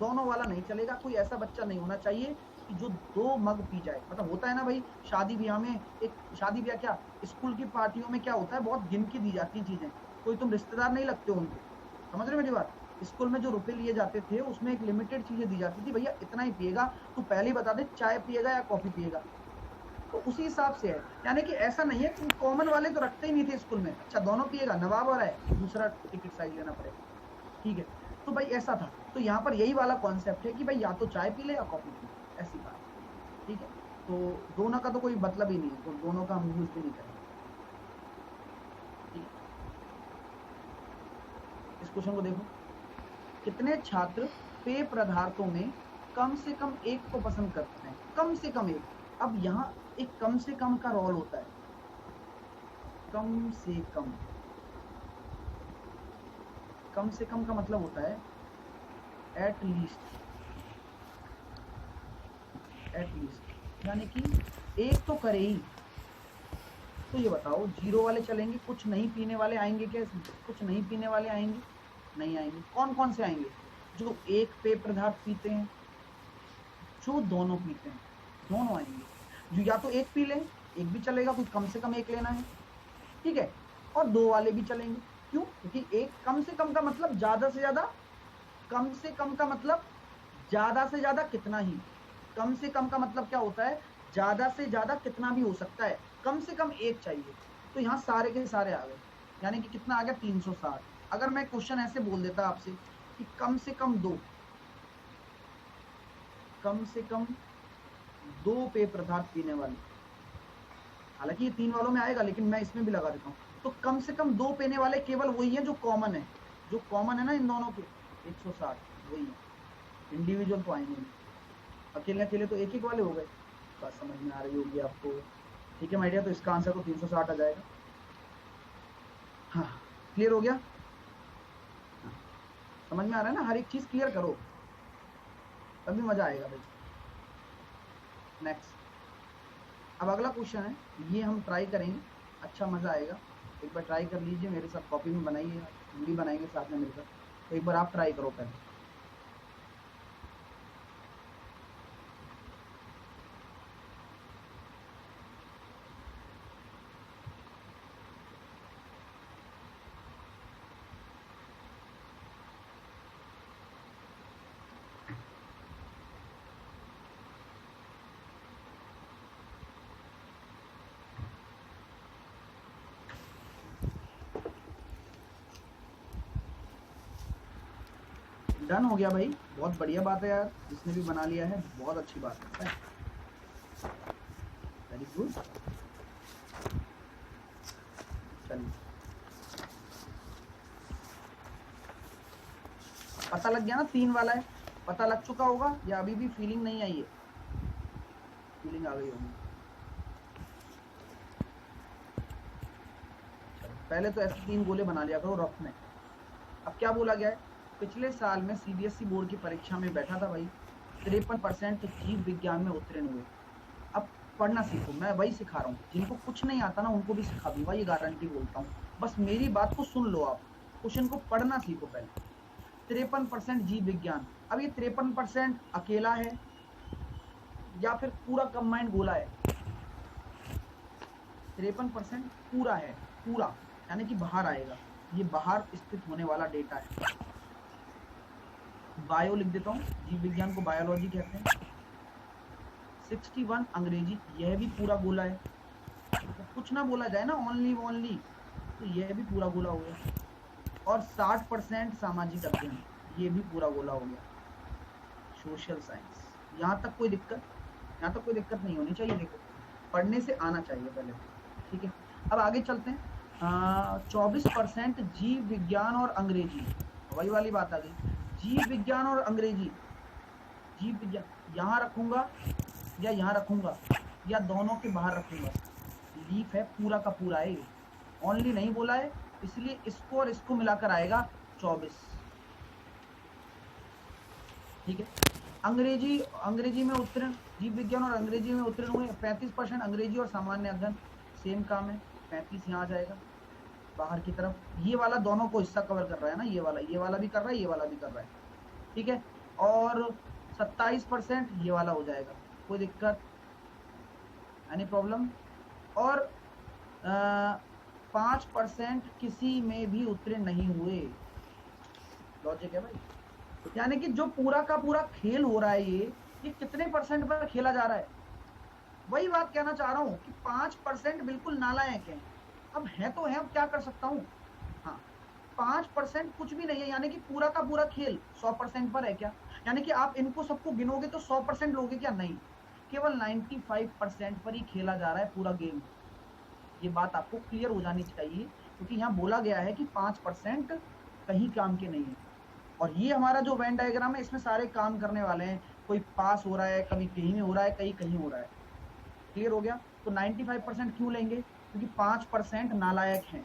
दोनों वाला नहीं चलेगा। कोई ऐसा बच्चा नहीं होना चाहिए कि जो 2 मग पी जाए। मतलब होता है ना भाई, शादी ब्याह में, एक शादी ब्याह क्या, स्कूल की पार्टियों में क्या होता है, बहुत गिन के दी जाती चीजें, कोई तुम रिश्तेदार नहीं लगते हो उनके, समझ रहे हो मेरी बात। स्कूल में जो रुपए लिए जाते थे उसमें एक लिमिटेड चीजें दी जाती थी, भैया इतना ही पिएगा, तू पहले ही बता दे चाय पिएगा या कॉफी पिएगा, तो उसी हिसाब से है। यानी कि ऐसा नहीं है कि कॉमन वाले तो रखते ही नहीं थे स्कूल में, अच्छा दोनों पिएगा, नवाब और है दूसरा टिकट साइज लेना पड़ेगा, ठीक है। तो भाई ऐसा था, तो यहाँ पर यही वाला कॉन्सेप्ट है कि भाई या तो चाय पी ले या कॉफी पी ले, ऐसी बात, ठीक है। तो दोनों का तो कोई मतलब ही नहीं है, तो दोनों का हम यूज भी नहीं करेंगे, ठीक है। इस क्वेश्चन को देखो, कितने छात्र पेय पदार्थों में कम से कम एक को पसंद करते हैं, कम से कम एक। अब यहाँ एक कम से कम का रोल होता है, कम से कम, कम से कम का मतलब होता है एट लीस्ट, एट लीस्ट, यानी कि एक तो करे ही। तो ये बताओ, 0 वाले चलेंगे, कुछ नहीं पीने वाले आएंगे क्या इसमें, कुछ नहीं पीने वाले आएंगे, नहीं आएंगे। कौन कौन से आएंगे, जो एक पेय पदार्थ पीते हैं, जो दोनों पीते हैं, दोनों आएंगे। जो या तो एक पी लें, एक भी चलेगा, कुछ कम से कम एक लेना है, ठीक है। और 2 वाले भी चलेंगे, क्यों, क्योंकि एक कम से कम का मतलब ज्यादा से ज्यादा, कम से कम का मतलब ज्यादा से ज्यादा कितना ही, कम से कम का मतलब क्या होता है, ज्यादा से ज्यादा कितना भी हो सकता है, कम से कम एक चाहिए। तो यहाँ सारे के सारे आ गए, यानी कि कितना आ गया 360। अगर मैं क्वेश्चन ऐसे बोल देता आपसे कि कम से कम 2, कम से कम 2 पेय पदार्थ पीने वाले, हालांकि ये 3 वालों में आएगा लेकिन मैं इसमें भी लगा देता हूँ, तो कम से कम 2 पीने वाले केवल वही है जो कॉमन है, जो कॉमन है ना इन दोनों के, 160 वही है, इंडिविजुअल तो आएंगे नहीं, अकेले अकेले तो एक एक वाले हो गए। बात समझ में आ रही होगी आपको, ठीक है माय डियर। तो इसका आंसर तो 360 आ जाएगा। हाँ क्लियर हो गया, हाँ, समझ में आ रहा है ना, हर एक चीज क्लियर करो तभी मजा आएगा भाई। नेक्स्ट, अब अगला क्वेश्चन है, ये हम ट्राई करेंगे, अच्छा मजा आएगा। एक बार ट्राई कर लीजिए, मेरे साथ कॉपी में बनाइए, हम भी बनाएंगे साथ में मिलकर, तो एक बार आप ट्राई करो पहले। डन हो गया भाई, बहुत बढ़िया बात है यार, जिसने भी बना लिया है बहुत अच्छी बात है, वेरी गुड। चलिए, पता लग गया ना 3 वाला है, पता लग चुका होगा या अभी भी फीलिंग नहीं आई है, फीलिंग आ गई होगी। पहले तो ऐसे 3 गोले बना लिया करो रफ में। अब क्या बोला गया है, पिछले साल में सीबीएसई बोर्ड की परीक्षा में बैठा था भाई, 53% जीव विज्ञान में उत्तीर्ण हुए। अब पढ़ना सीखो, मैं वही सिखा रहा हूँ, जिनको कुछ नहीं आता ना उनको भी सिखा दूंगा, ये गारंटी बोलता हूँ। बस मेरी बात को सुन लो आप, क्वेश्चन को पढ़ना सीखो पहले। 53% जीव विज्ञान, अब ये 53% अकेला है या फिर पूरा कंबाइंड गोला है, 53% पूरा है, पूरा यानी कि बाहर आएगा, ये बाहर स्थित होने वाला डेटा है। बायो लिख देता हूँ, जीव विज्ञान को बायोलॉजी कहते हैं। 61 अंग्रेजी, यह भी पूरा गोला है, तो कुछ ना बोला जाए ना ओनली ओनली, तो यह भी पूरा गोला हो गया। और 60% सामाजिक अध्ययन, ये भी पूरा गोला हो गया। सोशल साइंस, यहाँ तक कोई दिक्कत? यहाँ तक कोई दिक्कत नहीं होनी चाहिए। देखो पढ़ने से आना चाहिए पहले, ठीक है। अब आगे चलते हैं। 24% जीव विज्ञान और अंग्रेजी, वही वाली बात आ गई, जीव विज्ञान और अंग्रेजी। जीव विज्ञान यहाँ रखूंगा या यहाँ रखूंगा या दोनों के बाहर रखूंगा? लीफ है, पूरा का पूरा है, ओनली नहीं बोला है, इसलिए इसको और इसको मिलाकर आएगा 24, ठीक है। अंग्रेजी में उत्तीर्ण, जीव विज्ञान और अंग्रेजी में उत्तीर्ण हुए 35%। अंग्रेजी और सामान्य अध्ययन सेम काम है, 35 यहाँ आ जाएगा बाहर की तरफ। ये वाला दोनों को हिस्सा कवर कर रहा है ना, ये वाला भी कर रहा है, ये वाला भी कर रहा है, ठीक है। और 27% ये वाला हो जाएगा, कोई दिक्कत, एनी प्रॉब्लम? और 5% किसी में भी उत्तीर्ण नहीं हुए। लॉजिक है भाई, यानी कि जो पूरा का पूरा खेल हो रहा है ये कितने परसेंट पर खेला जा रहा है? वही बात कहना चाह रहा हूं कि 5% बिल्कुल नालायक है। अब है तो है, अब क्या कर सकता हूं? हाँ, 5% कुछ भी नहीं है, यानी कि पूरा का पूरा खेल 100% पर है क्या? यानी कि आप इनको सबको गिनोगे तो 100% लोगे क्या? नहीं, केवल 95% पर ही खेला जा रहा है पूरा गेम। ये बात आपको क्लियर हो जानी चाहिए, क्योंकि यहाँ बोला गया है कि 5% कहीं काम के नहीं है। और ये हमारा जो वेन डायग्राम है, इसमें सारे काम करने वाले हैं। कोई पास हो रहा है, कभी कहीं में हो रहा है, कहीं कहीं हो रहा है। क्लियर हो गया? तो 95% क्यों लेंगे? क्योंकि 5% नालायक हैं,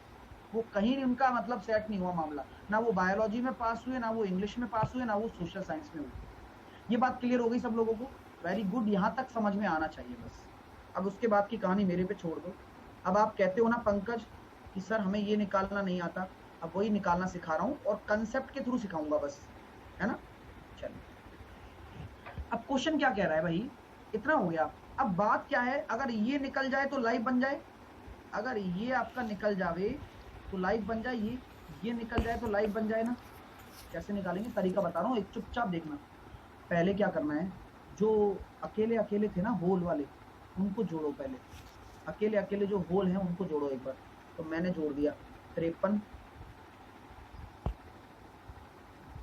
वो कहीं उनका मतलब सेट नहीं हुआ मामला, ना वो बायोलॉजी में पास हुए, ना वो इंग्लिश में पास हुए, ना वो सोशल साइंस में हुए। ये बात क्लियर हो गई सब लोगों को? वेरी गुड, यहाँ तक समझ में आना चाहिए बस। अब उसके बाद की कहानी मेरे पे छोड़ दो। अब आप कहते हो ना पंकज कि सर हमें ये निकालना नहीं आता, अब वही निकालना सिखा रहा हूँ और कंसेप्ट के थ्रू सिखाऊंगा बस, है ना? चलिए, अब क्वेश्चन क्या कह रहा है भाई? इतना हो गया। अब बात क्या है, अगर ये निकल जाए तो लाइव बन जाए, अगर ये आपका निकल जावे तो लाइव बन जाए, ये निकल जाए तो लाइव बन जाए ना। कैसे निकालेंगे, तरीका बता रहा हूँ, एक चुपचाप देखना। पहले क्या करना है, जो अकेले अकेले थे ना होल वाले, उनको जोड़ो पहले। अकेले अकेले जो होल हैं उनको जोड़ो एक बार। तो मैंने जोड़ दिया 53,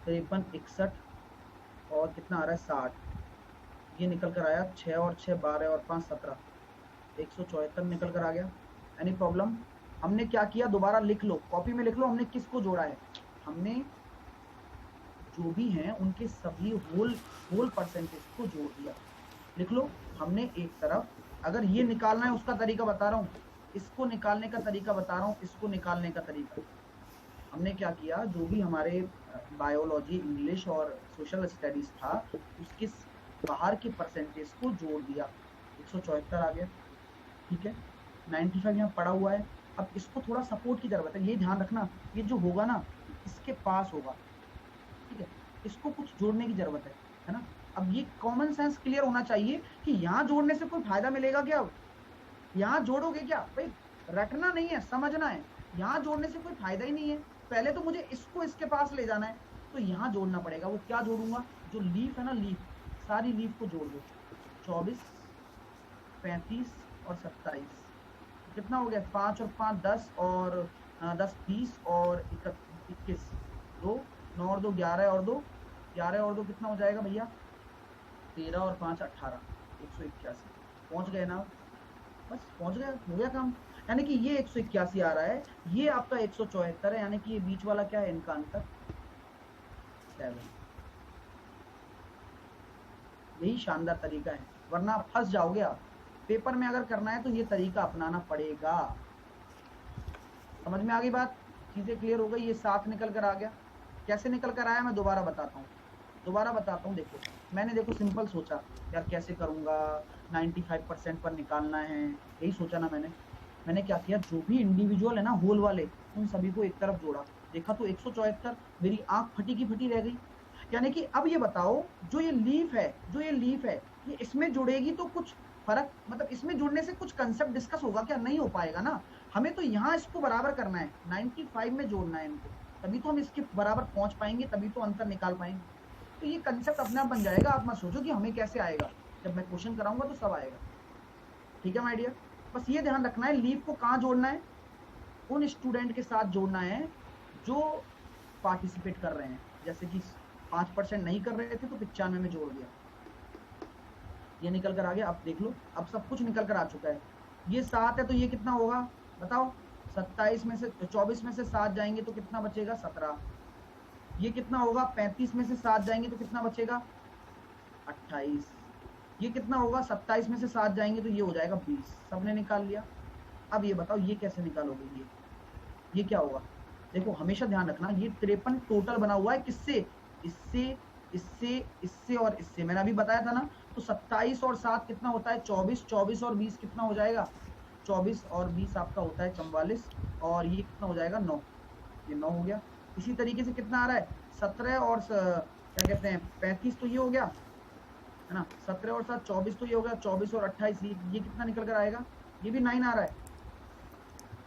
61 और कितना आ रहा है 60। ये निकल कर आया 6 और 6 12 और 5 17, 174 निकल कर आ गया। Any problem? हमने क्या किया, दोबारा लिख लो, कॉपी में लिख लो, हमने किसको जोड़ा है। हमने जो भी हैं उनके सभी होल परसेंटेज को जोड़ दिया। लिख लो, हमने एक तरफ, अगर ये निकालना है उसका तरीका बता रहा हूँ, इसको निकालने का तरीका बता रहा हूँ, इसको निकालने का तरीका। हमने क्या किया, जो भी हमारे बायोलॉजी, इंग्लिश और सोशल स्टडीज था, उसके बाहर के परसेंटेज को जोड़ दिया, 174 आ गया, ठीक है। 95 यहाँ पड़ा हुआ है। अब इसको थोड़ा सपोर्ट की जरूरत है, ये ध्यान रखना, ये जो होगा ना इसके पास होगा, ठीक है, इसको कुछ जोड़ने की जरूरत है ना। अब ये कॉमन सेंस क्लियर होना चाहिए कि यहाँ जोड़ने से कोई फायदा मिलेगा क्या? यहाँ जोड़ोगे क्या भाई, रटना नहीं है, समझना है। यहाँ जोड़ने से कोई फायदा ही नहीं है। पहले तो मुझे इसको इसके पास ले जाना है, तो यहाँ जोड़ना पड़ेगा। वो क्या जोड़ूंगा, जो लीफ है ना, लीफ, सारी लीफ को जोड़ दो। 24, 35 और 27, कितना हो गया? 5 और 5 10 और 10 20 और 21, 2 9 और 2 11 और 2 11 और 2 कितना हो जाएगा भैया? 13 और 5 18, 181। पहुंच गए ना? बस पहुंच गया, हो गया काम। यानी कि ये 181 आ रहा है, ये आपका 174 है, यानी कि ये बीच वाला क्या है, इनका अंतर 7। यही शानदार तरीका है, वरना फंस जाओगे आप। पेपर में अगर करना है तो ये तरीका अपनाना पड़ेगा। समझ में आ गई बात? चीजें क्लियर हो गई? ये 7 निकल कर आ गया। कैसे निकल कर आया मैं दोबारा बताता हूँ। देखो मैंने, देखो सिंपल सोचा यार कैसे करूंगा, 95% पर निकालना है, यही सोचा ना मैंने क्या किया, जो भी इंडिविजुअल है ना होल वाले, उन सभी को एक तरफ जोड़ा। देखा तो 174, मेरी आंख फटी की फटी रह गई। यानी कि अब ये बताओ, जो ये लीफ है ये इसमें जुड़ेगी तो कुछ फर्क, मतलब इसमें जुड़ने से कुछ कंसेप्ट डिस्कस होगा क्या? नहीं हो पाएगा ना। हमें तो यहाँ इसको बराबर करना है, 95 में जोड़ना है इनको, तभी तो हम इसके बराबर पहुंच पाएंगे, तभी तो अंतर निकाल पाएंगे। तो ये कंसेप्ट अपने आप बन जाएगा। आप मत सोचो कि हमें कैसे आएगा, जब मैं क्वेश्चन कराऊंगा तो सब आएगा। ठीक है माय डियर, बस ये ध्यान रखना है लीफ को कहाँ जोड़ना है, उन स्टूडेंट के साथ जोड़ना है जो पार्टिसिपेट कर रहे हैं। जैसे कि 5% नहीं कर रहे थे तो 95 में जोड़ दिया, ये निकल कर आ गया। अब देख लो, अब सब कुछ निकल कर आ चुका है। ये 7 है तो ये कितना होगा बताओ? 27 में से 24 में से 7 जाएंगे तो कितना बचेगा? 17। ये कितना होगा? 35 में से 7 जाएंगे तो कितना बचेगा? 28। ये कितना होगा? 27 में से 7 जाएंगे तो ये हो जाएगा 20। सबने निकाल लिया। अब ये बताओ ये कैसे निकालोगे? ये क्या होगा? देखो हमेशा ध्यान रखना, ये 53 टोटल बना हुआ है किससे? इससे, इससे, इससे और इससे। मैंने अभी बताया था ना। तो 27 और 7 कितना होता है? 24। 24 और 20 कितना हो जाएगा? 24 और 20 आपका होता है 44। और ये कितना हो जाएगा? 9। ये 9 हो गया। इसी तरीके से कितना आ रहा है? 17 और क्या कहते हैं 35 तो ये हो गया है ना। 17 और 7 24 तो ये हो गया। 24 और 28 ये कितना निकल कर आएगा? ये भी 9 आ रहा है।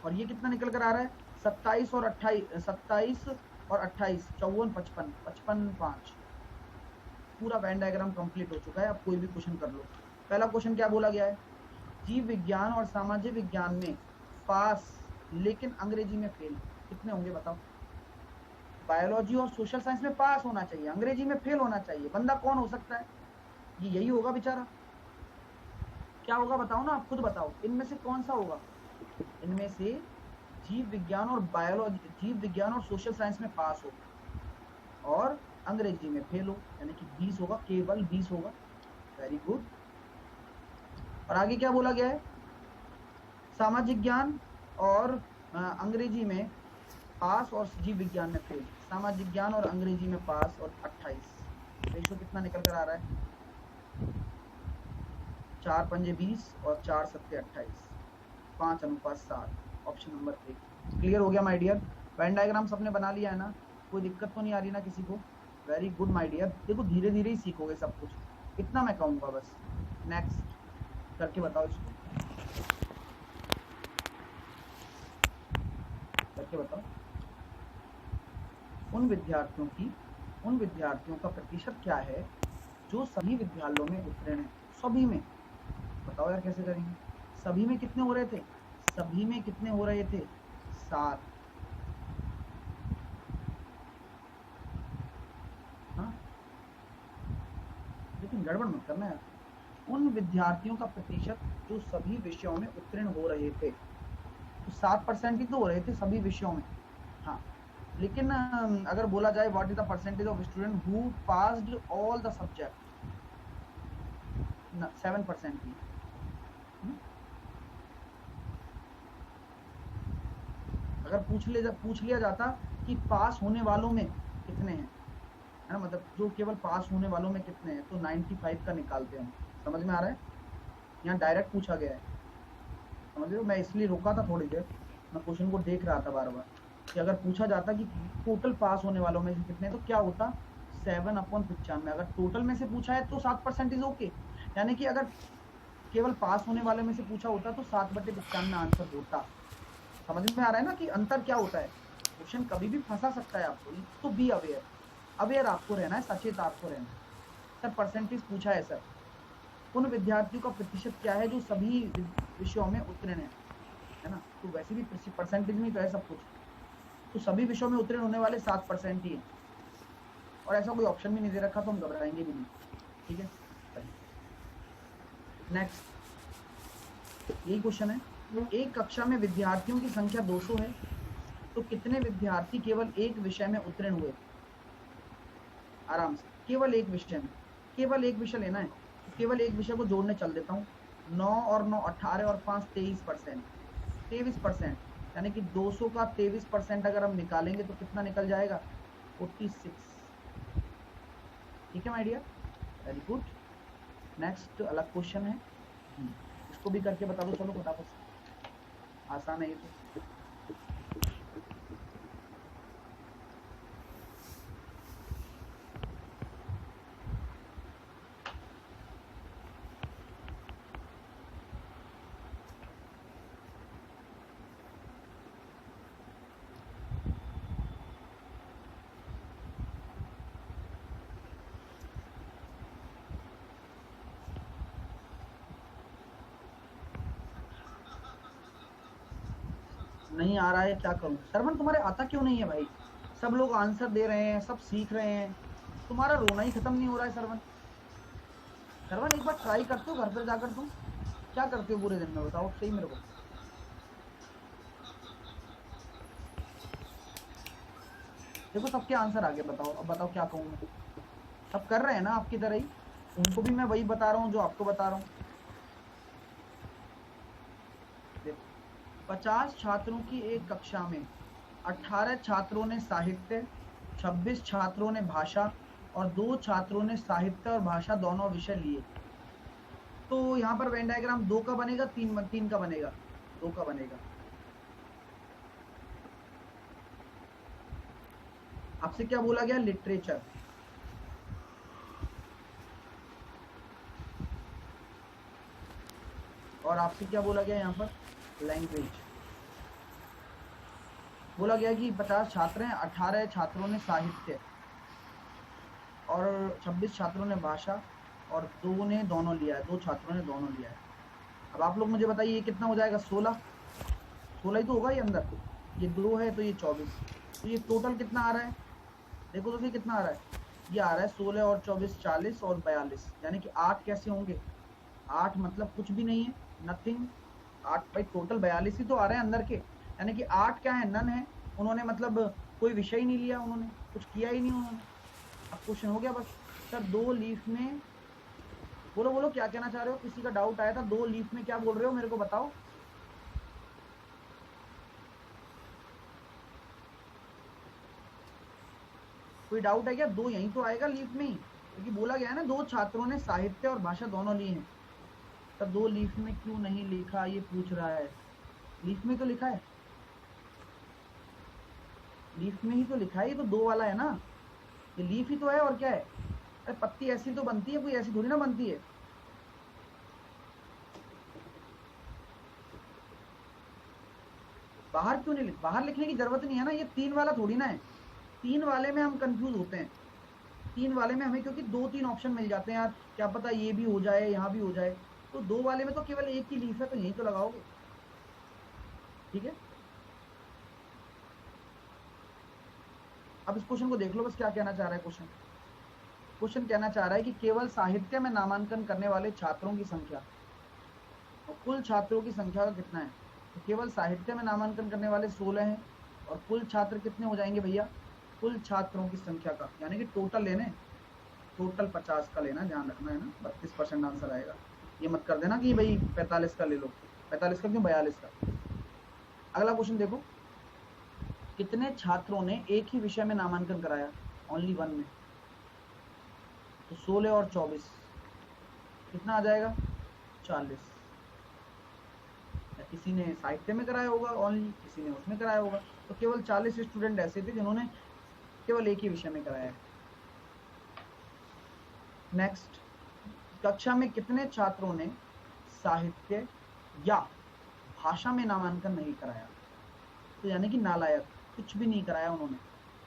और ये कितना निकल कर आ रहा है? 27 और 28, 27 और 28, 54, 55, 55, 5। पूरा वेन डायग्राम कंप्लीट हो चुका है। अब कोई भी क्वेश्चन कर लो। पहला क्वेश्चन क्या बोला गया है? जीव विज्ञान और सामाजिक विज्ञान में पास लेकिन अंग्रेजी में फेल कितने होंगे बताओ? बायोलॉजी और सोशल साइंस में पास होना चाहिए, अंग्रेजी में फेल होना चाहिए। बंदा कौन हो सकता है? ये यही होगा बेचारा। क्या होगा बताओ ना, आप खुद बताओ। इनमें से कौन सा होगा? इनमें से जीव विज्ञान और बायोलॉजी, जीव विज्ञान और सोशल साइंस में पास हो और अंग्रेजी में फेल हो, यानी कि 20 होगा, केवल 20 होगा। Very good. और आगे क्या बोला गया है? सामाजिक ज्ञान और अंग्रेजी में पास और जीव विज्ञान में फेल। सामाजिक ज्ञान और अंग्रेजी में पास और 28। रेशो कितना निकल कर आ रहा है? 4 पंजे 20 और 4 सत्ते 28, 5:7। ऑप्शन नंबर 1 क्लियर हो गया माय डियर। वेन डायग्राम सबने बना लिया है ना? कोई दिक्कत तो नहीं आ रही ना किसी को? Very good my dear. देखो धीरे धीरे ही सीखोगे सब कुछ, इतना मैं कहूँगा बस। नेक्स्ट करके बताओ इसको, करके बताओ। उन विद्यार्थियों का प्रतिशत क्या है जो सभी विद्यालयों में उत्तीर्ण है? सभी में। बताओ यार कैसे करेंगे? सभी में कितने हो रहे थे? सभी में कितने हो रहे थे? 7। हाँ, लेकिन गड़बड़ मत करना यार। उन विद्यार्थियों का प्रतिशत जो सभी विषयों में उत्तीर्ण हो रहे थे, तो 7% ही तो हो रहे थे सभी विषयों में। हाँ, लेकिन अगर बोला जाए what is the percentage of student who passed all the subject, 7% ही। अगर पूछ लिया जाता कि पास होने वालों में कितने हैं, है ना, मतलब जो केवल पास होने वालों में कितने हैं, तो 95 का निकालते हैं। समझ में आ रहा है? यहाँ डायरेक्ट पूछा गया है, समझ रहे हो? मैं इसलिए रुका था थोड़ी देर, मैं क्वेश्चन को देख रहा था बार बार कि अगर पूछा जाता कि टोटल पास होने वालों में से कितने, तो क्या होता? 7/95। अगर टोटल में से पूछा है तो 7% इज ओके। यानी कि अगर केवल पास होने वाले में से पूछा होता तो 7/95 आंसर होता। समझ में आ रहा है ना कि अंतर क्या होता है? क्वेश्चन कभी भी फंसा सकता है आपको, तो बी अवेयर। अवेयर आपको रहना है, सचेत आपको रहना है। सर परसेंटेज पूछा है सर। उन विद्यार्थियों का प्रतिशत क्या है जो सभी विषयों में उत्तीर्ण है ना? तो वैसे भी परसेंटेज में तो है सब कुछ। तो सभी विषयों में उत्तीर्ण होने वाले 7% ही है, और ऐसा कोई ऑप्शन भी नहीं दे रखा तो हम घबराएंगे भी नहीं। ठीक है, नेक्स्ट यही क्वेश्चन है। एक कक्षा में विद्यार्थियों की संख्या 200 है, तो कितने विद्यार्थी केवल एक विषय में उत्तीर्ण हुए? आराम से, केवल एक विषय में, केवल एक विषय लेना है, तो केवल एक विषय को जोड़ने चल देता हूँ। 9 और 9 18 और 5 23%, 23%। यानी कि 200 का 23% अगर हम निकालेंगे तो कितना निकल जाएगा? 46। ठीक है my dear, very good. Next अलग क्वेश्चन है, इसको भी करके बता दो। चलो फटाफट से, आसान है ये तो। नहीं आ रहा है, क्या करूं सरवन? तुम्हारे आता क्यों नहीं है भाई? सब लोग आंसर दे रहे हैं, सब सीख रहे हैं, तुम्हारा रोना ही खत्म नहीं हो रहा है सरवन। सरवन एक बार ट्राई करते हो घर पर जाकर? तुम क्या करते हो पूरे दिन में, बताओ सही मेरे को। देखो सबके आंसर आ गए, बताओ अब बताओ क्या कहूँ मैं। सब कर रहे हैं ना आपकी तरह ही, उनको भी मैं वही बता रहा हूँ जो आपको बता रहा हूँ। 50 छात्रों की एक कक्षा में 18 छात्रों ने साहित्य, 26 छात्रों ने भाषा और 2 छात्रों ने साहित्य और भाषा दोनों विषय लिए। तो यहाँ पर वेन डायग्राम 2 का बनेगा, 3 का बनेगा? 2 का बनेगा। आपसे क्या बोला गया? लिटरेचर। और आपसे क्या बोला गया यहाँ पर? लैंग्वेज। बोला गया कि 50 छात्र हैं, 18 छात्रों ने साहित्य और 26 छात्रों ने भाषा और 2 ने दोनों लिया है, 2 छात्रों ने दोनों लिया है। अब आप लोग मुझे बताइए ये कितना हो जाएगा? 16 ही तो होगा ये अंदर। ये 2 है तो ये 24, तो ये टोटल कितना आ रहा है? देखो तो सही कितना आ रहा है। ये आ रहा है 16 और 24 40 और 42, यानी कि 8 कैसे होंगे? 8 मतलब कुछ भी नहीं है, नथिंग। 8 भाई टोटल 42 ही तो आ रहे हैं अंदर के, यानी कि 8 क्या है? नन है। उन्होंने मतलब कोई विषय ही नहीं लिया, उन्होंने कुछ किया ही नहीं उन्होंने। अब क्वेश्चन हो गया बस। सर 2 लीफ में, बोलो बोलो क्या कहना चाह रहे हो? किसी का डाउट आया था 2 लीफ में, क्या बोल रहे हो मेरे को बताओ। कोई डाउट है क्या? 2 यहीं तो आएगा लीफ में ही, क्योंकि बोला गया है ना 2 छात्रों ने साहित्य और भाषा दोनों लिए हैं। तब 2 लीफ में क्यों नहीं लिखा, ये पूछ रहा है। लीफ में तो लिखा है, लीफ में ही तो लिखा है, ये तो 2 वाला है ना, ये लीफ ही तो है और क्या है। अरे पत्ती ऐसी तो बनती है, कोई ऐसी थोड़ी ना बनती है। बाहर क्यों नहीं बाहर लिखने की जरूरत नहीं है ना, ये 3 वाला थोड़ी ना है। 3 वाले में हम कंफ्यूज होते हैं, 3 वाले में हमें क्योंकि 2-3 ऑप्शन मिल जाते हैं यार, क्या पता ये भी हो जाए यहाँ भी हो जाए। तो 2 वाले में तो केवल एक ही लीफ है, तो यही तो लगाओगे। ठीक है, अब इस क्वेश्चन को देख लो, बस क्या कहना चाह रहा है क्वेश्चन। क्वेश्चन कहना चाह रहा है कि केवल साहित्य में नामांकन करने वाले छात्रों की संख्या और कुल छात्रों की संख्या का कितना है। तो केवल साहित्य में नामांकन करने वाले 16 हैं, और कुल छात्र कितने हो जाएंगे भैया? कुल छात्रों की संख्या का, यानी कि टोटल लेने, टोटल 50 का लेना, ध्यान रखना है ना। 32% आंसर आएगा, ये मत कर देना कि भाई 45 का ले लो। 45 का क्यों, 42 का। अगला क्वेश्चन देखो, कितने छात्रों ने एक ही विषय में नामांकन कराया? ओनली 1 में। तो 16 और 24 कितना आ जाएगा? 40। किसी ने साहित्य में कराया होगा ओनली, किसी ने उसमें कराया होगा। तो केवल 40 स्टूडेंट ऐसे थे जिन्होंने केवल एक ही विषय में कराया है। नेक्स्ट, कक्षा में कितने छात्रों ने साहित्य या भाषा में नामांकन नहीं कराया? तो यानी कि नालायक, कुछ भी नहीं कराया उन्होंने।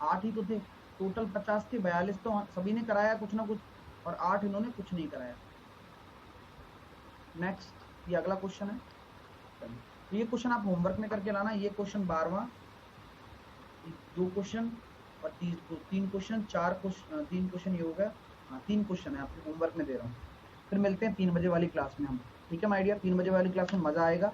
8 ही तो थे, टोटल 50 थे, 42 तो सभी ने कराया कुछ ना कुछ, और 8 इन्होंने कुछ नहीं कराया। नेक्स्ट, ये अगला क्वेश्चन है, तो ये क्वेश्चन आप होमवर्क में करके लाना। ये क्वेश्चन 12वां, 2 क्वेश्चन और 3 क्वेश्चन, 3 क्वेश्चन ये होगा। हाँ 3 क्वेश्चन है, आपको होमवर्क में दे रहा हूँ। फिर मिलते हैं 3 बजे वाली क्लास में हम, ठीक है माय डियर। 3 बजे वाली क्लास में मजा आएगा।